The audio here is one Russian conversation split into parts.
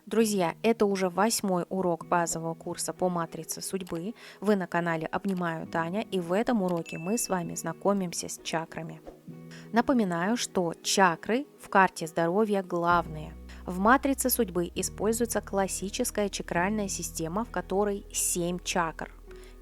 Друзья, это уже 8-й урок базового курса по матрице судьбы. Вы на канале Обнимаю Таня, и в этом уроке мы с вами знакомимся с чакрами. Напоминаю, что чакры в карте здоровья главные. В матрице судьбы используется классическая чакральная система, в которой 7 чакр.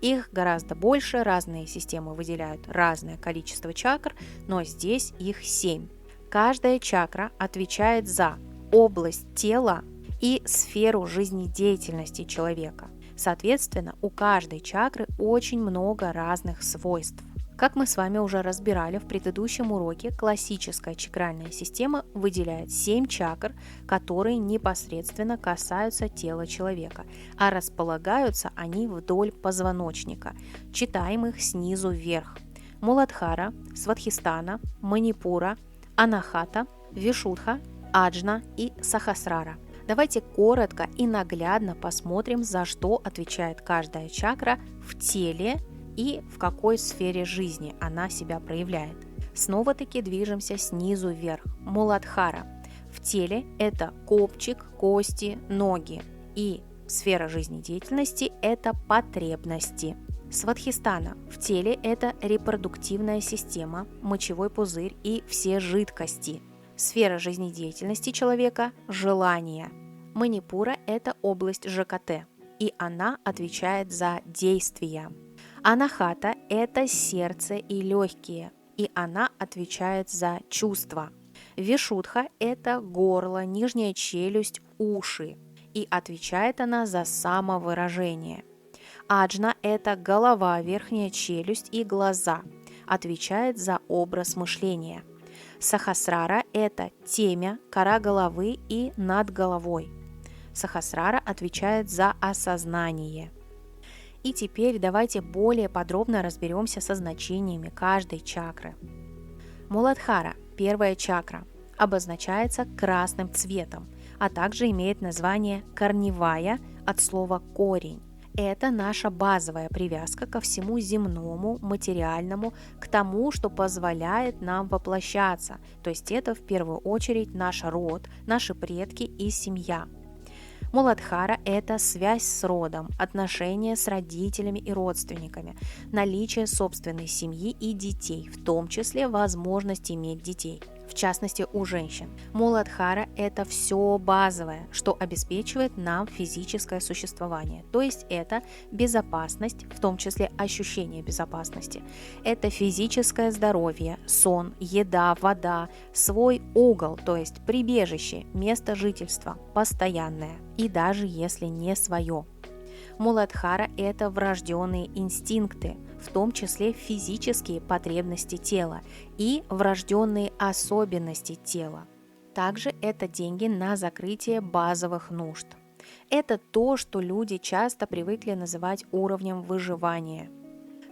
Их гораздо больше, разные системы выделяют разное количество чакр, но здесь их 7. Каждая чакра отвечает за область тела и сферу жизнедеятельности человека. Соответственно, у каждой чакры очень много разных свойств. Как мы с вами уже разбирали в предыдущем уроке, классическая чакральная система выделяет 7 чакр, которые непосредственно касаются тела человека, а располагаются они вдоль позвоночника. Читаем их снизу вверх. Муладхара, Сватхистана, Манипура, Анахата, Вишудха, Аджна и Сахасрара. Давайте коротко и наглядно посмотрим, за что отвечает каждая чакра в теле и в какой сфере жизни она себя проявляет. Снова-таки движемся снизу вверх. Муладхара. В теле это копчик, кости, ноги. И сфера жизнедеятельности это потребности. Сватхистана. В теле это репродуктивная система, мочевой пузырь и все жидкости. Сфера жизнедеятельности человека – желания. Манипура – это область ЖКТ, и она отвечает за действия. Анахата – это сердце и легкие, и она отвечает за чувства. Вишудха – это горло, нижняя челюсть, уши, и отвечает она за самовыражение. Аджна – это голова, верхняя челюсть и глаза, отвечает за образ мышления. Сахасрара – это темя, кора головы и над головой. Сахасрара отвечает за осознание. И теперь давайте более подробно разберемся со значениями каждой чакры. Муладхара, первая чакра, обозначается красным цветом, а также имеет название корневая от слова корень. Это наша базовая привязка ко всему земному, материальному, к тому, что позволяет нам воплощаться. То есть это в первую очередь наш род, наши предки и семья. Муладхара – это связь с родом, отношения с родителями и родственниками, наличие собственной семьи и детей, в том числе возможность иметь детей. В частности, у женщин. Муладхара – это все базовое, что обеспечивает нам физическое существование. То есть это безопасность, в том числе ощущение безопасности. Это физическое здоровье, сон, еда, вода, свой угол, то есть прибежище, место жительства, постоянное. И даже если не свое. Муладхара – это врожденные инстинкты, в том числе физические потребности тела и врожденные особенности тела. Также это деньги на закрытие базовых нужд. Это то, что люди часто привыкли называть уровнем выживания.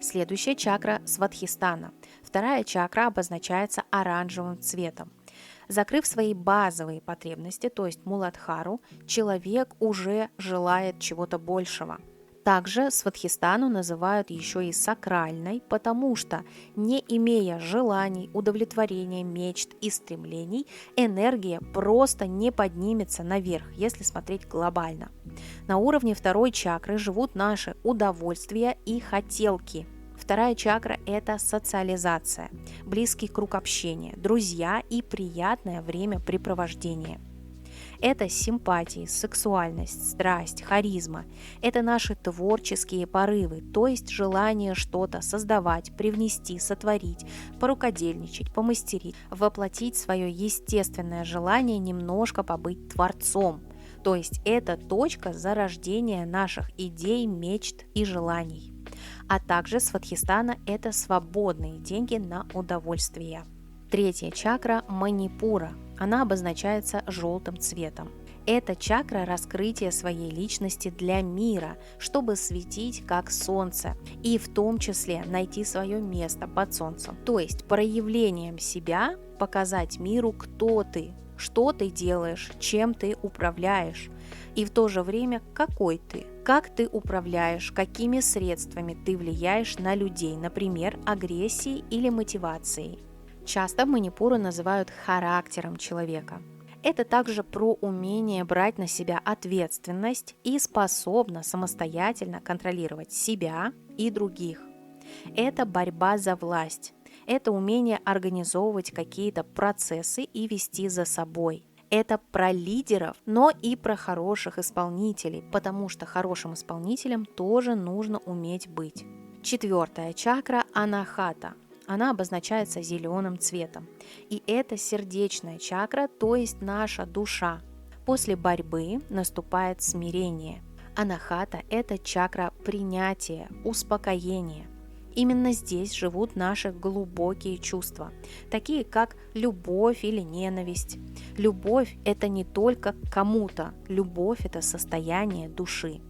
Следующая чакра – Сватхистана. Вторая чакра обозначается оранжевым цветом. Закрыв свои базовые потребности, то есть муладхару, человек уже желает чего-то большего. Также Сватхистану называют еще и сакральной, потому что, не имея желаний, удовлетворения, мечт и стремлений, энергия просто не поднимется наверх, если смотреть глобально. На уровне второй чакры живут наши удовольствия и хотелки. Вторая чакра – это социализация, близкий круг общения, друзья и приятное времяпрепровождение. Это симпатии, сексуальность, страсть, харизма. Это наши творческие порывы, то есть желание что-то создавать, привнести, сотворить, порукодельничать, помастерить, воплотить свое естественное желание немножко побыть творцом. То есть это точка зарождения наших идей, мечт и желаний. А также Сватхистана – это свободные деньги на удовольствие. Третья чакра – Манипура. Она обозначается желтым цветом. Это чакра раскрытия своей личности для мира, чтобы светить как солнце, и в том числе найти свое место под солнцем. То есть проявлением себя показать миру, кто ты, что ты делаешь, чем ты управляешь, и в то же время какой ты, как ты управляешь, какими средствами ты влияешь на людей, например, агрессией или мотивацией. Часто Манипуру называют характером человека. Это также про умение брать на себя ответственность и способна самостоятельно контролировать себя и других. Это борьба за власть. Это умение организовывать какие-то процессы и вести за собой. Это про лидеров, но и про хороших исполнителей, потому что хорошим исполнителем тоже нужно уметь быть. 4-я чакра Анахата. Она обозначается зеленым цветом. И это сердечная чакра, то есть наша душа. После борьбы наступает смирение. Анахата – это чакра принятия, успокоения. Именно здесь живут наши глубокие чувства, такие как любовь или ненависть. Любовь – это не только к кому-то, любовь – это состояние души.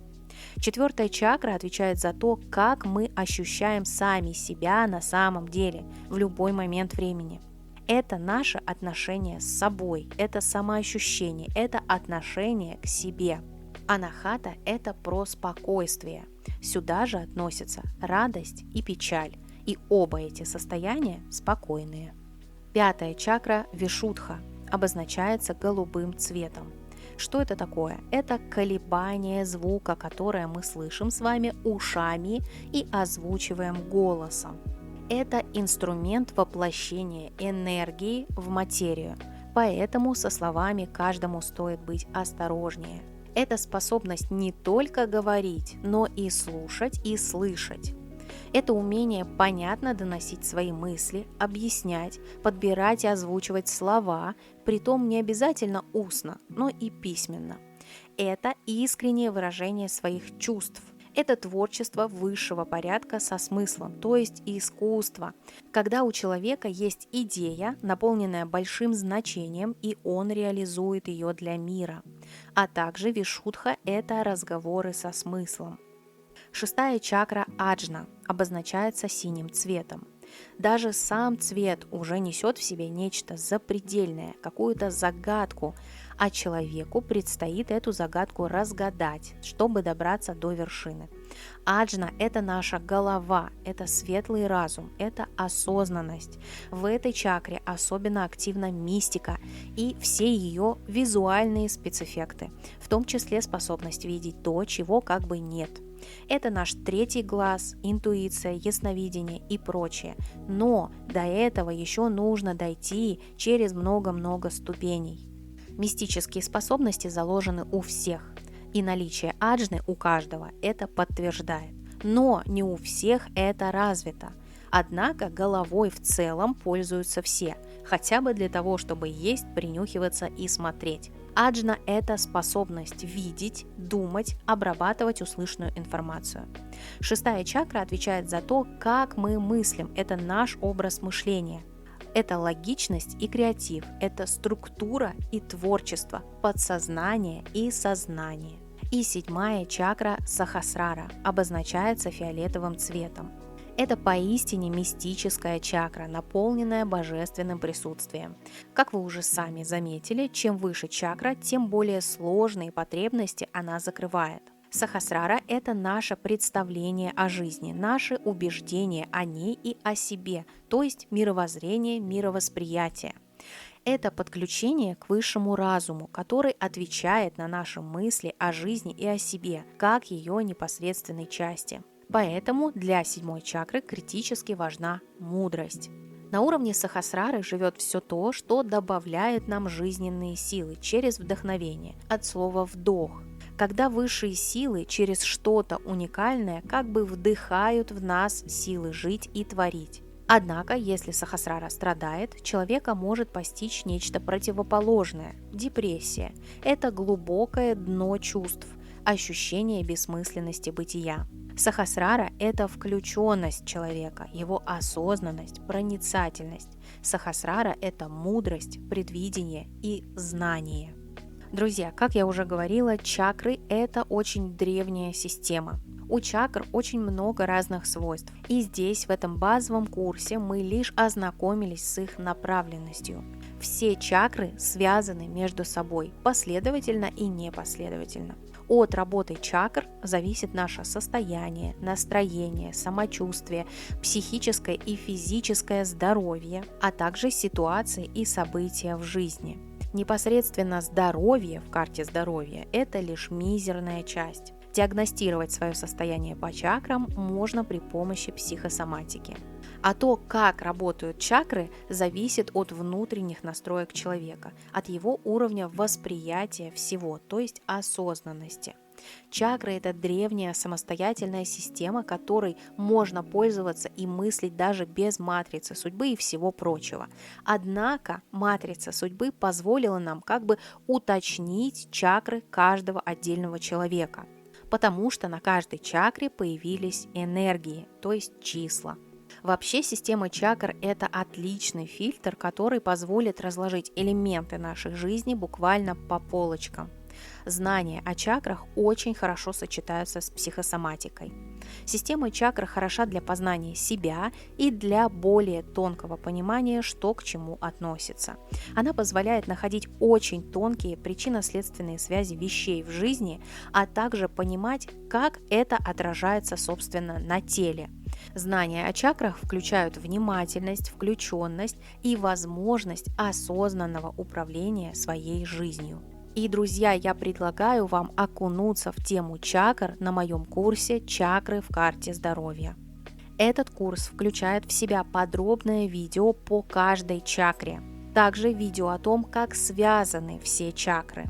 4-я чакра отвечает за то, как мы ощущаем сами себя на самом деле в любой момент времени. Это наше отношение с собой, это самоощущение, это отношение к себе. Анахата – это про спокойствие. Сюда же относятся радость и печаль, и оба эти состояния спокойные. 5-я чакра Вишудха обозначается голубым цветом. Что это такое? Это колебание звука, которое мы слышим с вами ушами и озвучиваем голосом. Это инструмент воплощения энергии в материю, поэтому со словами каждому стоит быть осторожнее. Это способность не только говорить, но и слушать и слышать. Это умение понятно доносить свои мысли, объяснять, подбирать и озвучивать слова, притом не обязательно устно, но и письменно. Это искреннее выражение своих чувств. Это творчество высшего порядка со смыслом, то есть искусство, когда у человека есть идея, наполненная большим значением, и он реализует ее для мира. А также вишудха – это разговоры со смыслом. 6-я чакра Аджна обозначается синим цветом. Даже сам цвет уже несет в себе нечто запредельное, какую-то загадку, а человеку предстоит эту загадку разгадать, чтобы добраться до вершины. Аджна – это наша голова, это светлый разум, это осознанность. В этой чакре особенно активна мистика и все ее визуальные спецэффекты, в том числе способность видеть то, чего как бы нет. Это наш 3-й глаз, интуиция, ясновидение и прочее. Но до этого еще нужно дойти через много-много ступеней. Мистические способности заложены у всех, и наличие аджны у каждого это подтверждает. Но не у всех это развито. Однако головой в целом пользуются все, хотя бы для того, чтобы есть, принюхиваться и смотреть. Аджна – это способность видеть, думать, обрабатывать услышанную информацию. 6-я чакра отвечает за то, как мы мыслим, это наш образ мышления. Это логичность и креатив, это структура и творчество, подсознание и сознание. И 7-я чакра Сахасрара обозначается фиолетовым цветом. Это поистине мистическая чакра, наполненная божественным присутствием. Как вы уже сами заметили, чем выше чакра, тем более сложные потребности она закрывает. Сахасрара – это наше представление о жизни, наши убеждения о ней и о себе, то есть мировоззрение, мировосприятие. Это подключение к высшему разуму, который отвечает на наши мысли о жизни и о себе, как ее непосредственной части. Поэтому для 7-й чакры критически важна мудрость. На уровне Сахасрары живет все то, что добавляет нам жизненные силы через вдохновение, от слова «вдох», когда высшие силы через что-то уникальное как бы вдыхают в нас силы жить и творить. Однако, если Сахасрара страдает, человека может постичь нечто противоположное – депрессия. Это глубокое дно чувств, ощущение бессмысленности бытия. Сахасрара – это включенность человека, его осознанность, проницательность. Сахасрара – это мудрость, предвидение и знание. Друзья, как я уже говорила, чакры – это очень древняя система. У чакр очень много разных свойств. И здесь, в этом базовом курсе, мы лишь ознакомились с их направленностью. Все чакры связаны между собой, последовательно и непоследовательно. От работы чакр зависит наше состояние, настроение, самочувствие, психическое и физическое здоровье, а также ситуации и события в жизни. Непосредственно здоровье в карте здоровья – это лишь мизерная часть. Диагностировать свое состояние по чакрам можно при помощи психосоматики. А то, как работают чакры, зависит от внутренних настроек человека, от его уровня восприятия всего, то есть осознанности. Чакры – это древняя самостоятельная система, которой можно пользоваться и мыслить даже без матрицы судьбы и всего прочего. Однако матрица судьбы позволила нам как бы уточнить чакры каждого отдельного человека, потому что на каждой чакре появились энергии, то есть числа. Вообще система чакр – это отличный фильтр, который позволит разложить элементы нашей жизни буквально по полочкам. Знания о чакрах очень хорошо сочетаются с психосоматикой. Система чакр хороша для познания себя и для более тонкого понимания, что к чему относится. Она позволяет находить очень тонкие причинно-следственные связи вещей в жизни, а также понимать, как это отражается, собственно, на теле. Знания о чакрах включают внимательность, включенность и возможность осознанного управления своей жизнью. И, друзья, я предлагаю вам окунуться в тему чакр на моем курсе «Чакры в карте здоровья». Этот курс включает в себя подробное видео по каждой чакре. Также видео о том, как связаны все чакры.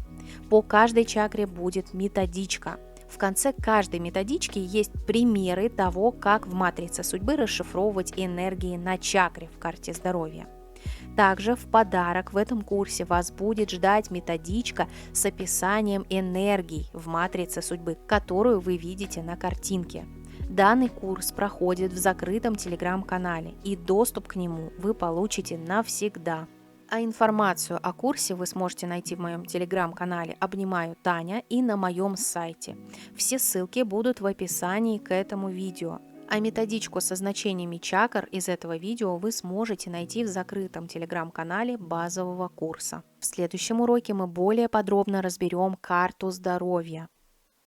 По каждой чакре будет методичка. В конце каждой методички есть примеры того, как в матрице судьбы расшифровывать энергии на чакре в карте здоровья. Также в подарок в этом курсе вас будет ждать методичка с описанием энергий в матрице судьбы, которую вы видите на картинке. Данный курс проходит в закрытом телеграм-канале, и доступ к нему вы получите навсегда. А информацию о курсе вы сможете найти в моем телеграм-канале «Обнимаю Таня» и на моем сайте. Все ссылки будут в описании к этому видео. А методичку со значениями чакр из этого видео вы сможете найти в закрытом телеграм-канале базового курса. В следующем уроке мы более подробно разберем карту здоровья.